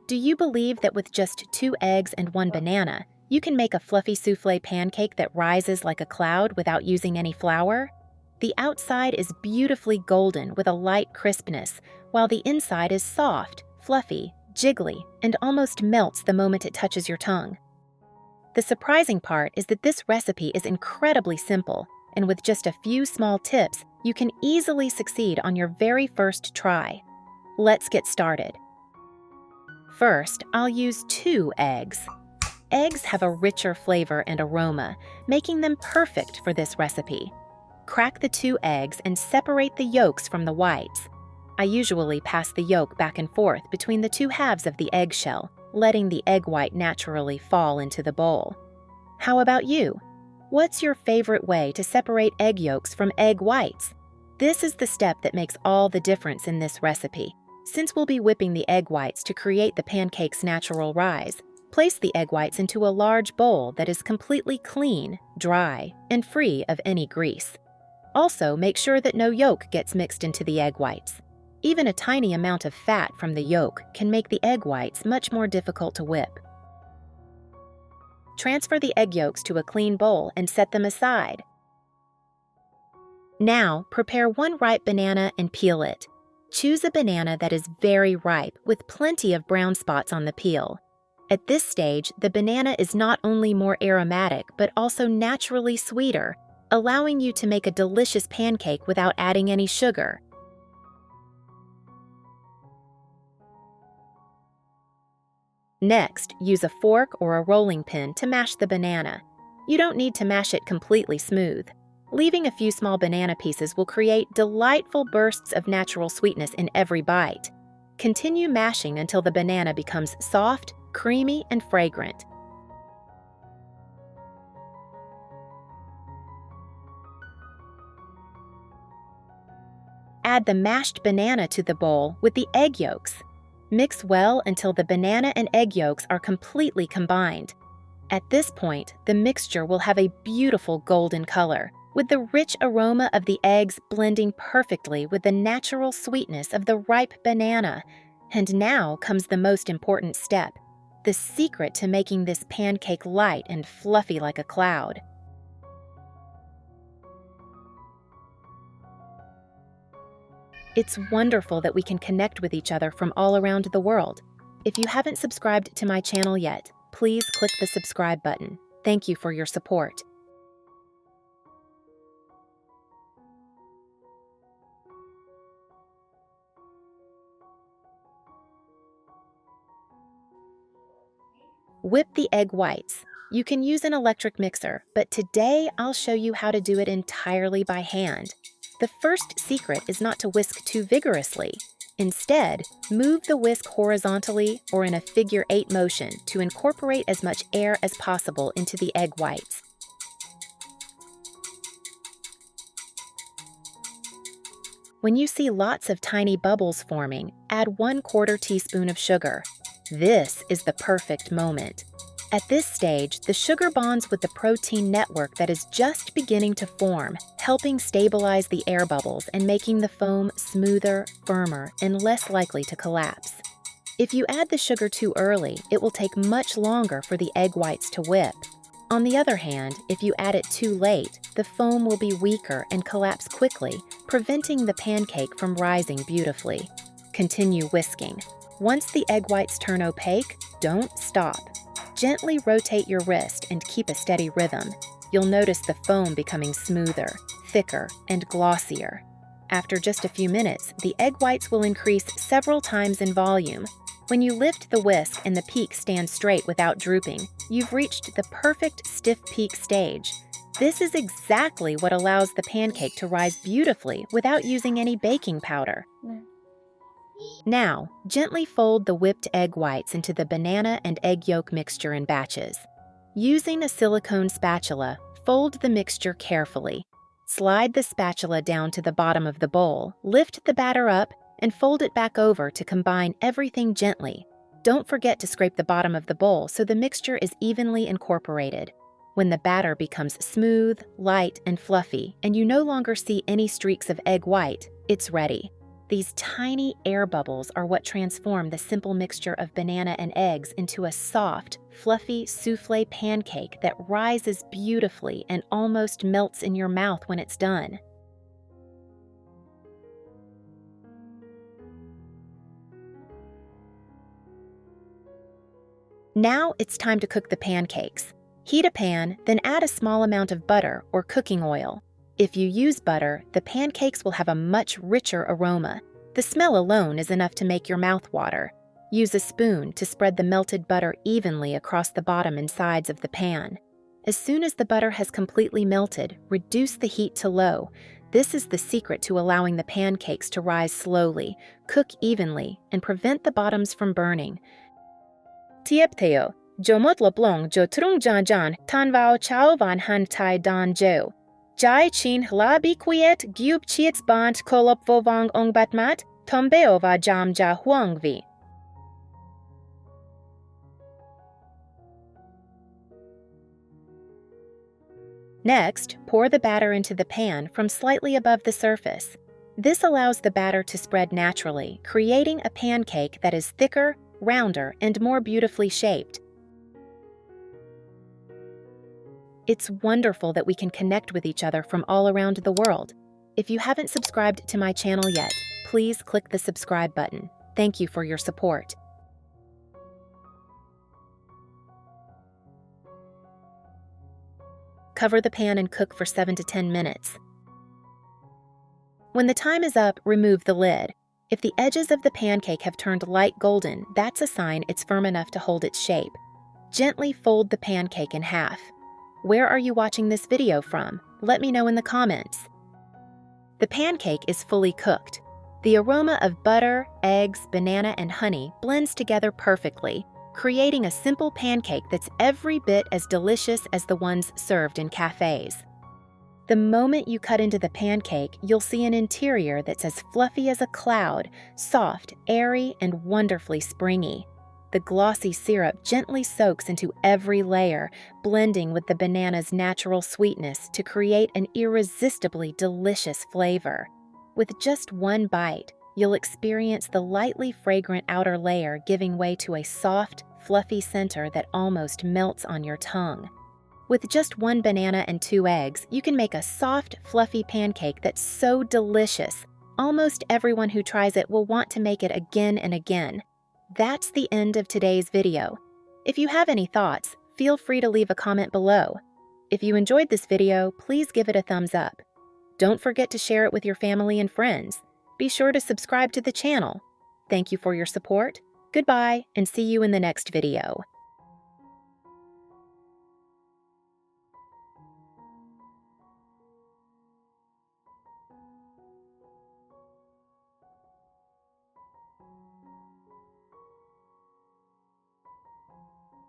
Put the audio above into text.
Do you believe that with just 2 eggs and 1 banana, you can make a fluffy soufflé pancake that rises like a cloud without using any flour? The outside is beautifully golden with a light crispness, while the inside is soft, fluffy, jiggly, and almost melts the moment it touches your tongue. The surprising part is that this recipe is incredibly simple, and with just a few small tips, you can easily succeed on your very first try. Let's get started. First, I'll use 2 eggs. Eggs have a richer flavor and aroma, making them perfect for this recipe. Crack the 2 eggs and separate the yolks from the whites. I usually pass the yolk back and forth between the 2 halves of the eggshell, letting the egg white naturally fall into the bowl. How about you? What's your favorite way to separate egg yolks from egg whites? This is the step that makes all the difference in this recipe. Since we'll be whipping the egg whites to create the pancake's natural rise, place the egg whites into a large bowl that is completely clean, dry, and free of any grease. Also, make sure that no yolk gets mixed into the egg whites. Even a tiny amount of fat from the yolk can make the egg whites much more difficult to whip. Transfer the egg yolks to a clean bowl and set them aside. Now, prepare 1 ripe banana and peel it. Choose a banana that is very ripe with plenty of brown spots on the peel. At this stage, the banana is not only more aromatic but also naturally sweeter, allowing you to make a delicious pancake without adding any sugar. Next, use a fork or a rolling pin to mash the banana. You don't need to mash it completely smooth. Leaving a few small banana pieces will create delightful bursts of natural sweetness in every bite. Continue mashing until the banana becomes soft, creamy, and fragrant. Add the mashed banana to the bowl with the egg yolks. Mix well until the banana and egg yolks are completely combined. At this point, the mixture will have a beautiful golden color, with the rich aroma of the eggs blending perfectly with the natural sweetness of the ripe banana. And now comes the most important step, the secret to making this pancake light and fluffy like a cloud. It's wonderful that we can connect with each other from all around the world. If you haven't subscribed to my channel yet, please click the subscribe button. Thank you for your support. Whip the egg whites. You can use an electric mixer, but today I'll show you how to do it entirely by hand. The first secret is not to whisk too vigorously. Instead, move the whisk horizontally or in a figure-8 motion to incorporate as much air as possible into the egg whites. When you see lots of tiny bubbles forming, add 1/4 teaspoon of sugar. This is the perfect moment. At this stage, the sugar bonds with the protein network that is just beginning to form, helping stabilize the air bubbles and making the foam smoother, firmer, and less likely to collapse. If you add the sugar too early, it will take much longer for the egg whites to whip. On the other hand, if you add it too late, the foam will be weaker and collapse quickly, preventing the pancake from rising beautifully. Continue whisking. Once the egg whites turn opaque, don't stop. Gently rotate your wrist and keep a steady rhythm. You'll notice the foam becoming smoother, thicker, and glossier. After just a few minutes, the egg whites will increase several times in volume. When you lift the whisk and the peak stands straight without drooping, you've reached the perfect stiff peak stage. This is exactly what allows the pancake to rise beautifully without using any baking powder. Now, gently fold the whipped egg whites into the banana and egg yolk mixture in batches. Using a silicone spatula, fold the mixture carefully. Slide the spatula down to the bottom of the bowl, lift the batter up, and fold it back over to combine everything gently. Don't forget to scrape the bottom of the bowl so the mixture is evenly incorporated. When the batter becomes smooth, light, and fluffy, and you no longer see any streaks of egg white, it's ready. These tiny air bubbles are what transform the simple mixture of banana and eggs into a soft, fluffy soufflé pancake that rises beautifully and almost melts in your mouth when it's done. Now it's time to cook the pancakes. Heat a pan, then add a small amount of butter or cooking oil. If you use butter, the pancakes will have a much richer aroma. The smell alone is enough to make your mouth water. Use a spoon to spread the melted butter evenly across the bottom and sides of the pan. As soon as the butter has completely melted, reduce the heat to low. This is the secret to allowing the pancakes to rise slowly, cook evenly, and prevent the bottoms from burning. Tiepteo, jo motlop long jo trung jan jan tan vao chao van han tai dan jo. Jai chin hla bi quiet gyub chiets bant kolop vovang ong batmat, tombeo va jam ja huang vi. Next, pour the batter into the pan from slightly above the surface. This allows the batter to spread naturally, creating a pancake that is thicker, rounder, and more beautifully shaped. It's wonderful that we can connect with each other from all around the world. If you haven't subscribed to my channel yet, please click the subscribe button. Thank you for your support. Cover the pan and cook for 7 to 10 minutes. When the time is up, remove the lid. If the edges of the pancake have turned light golden, that's a sign it's firm enough to hold its shape. Gently fold the pancake in half. Where are you watching this video from? Let me know in the comments. The pancake is fully cooked. The aroma of butter, eggs, banana, and honey blends together perfectly, creating a simple pancake that's every bit as delicious as the ones served in cafes. The moment you cut into the pancake, you'll see an interior that's as fluffy as a cloud, soft, airy, and wonderfully springy. The glossy syrup gently soaks into every layer, blending with the banana's natural sweetness to create an irresistibly delicious flavor. With just one bite, you'll experience the lightly fragrant outer layer giving way to a soft, fluffy center that almost melts on your tongue. With just 1 banana and 2 eggs, you can make a soft, fluffy pancake that's so delicious. Almost everyone who tries it will want to make it again and again. That's the end of today's video. If you have any thoughts, feel free to leave a comment below. If you enjoyed this video, please give it a thumbs up. Don't forget to share it with your family and friends. Be sure to subscribe to the channel. Thank you for your support. Goodbye, and see you in the next video.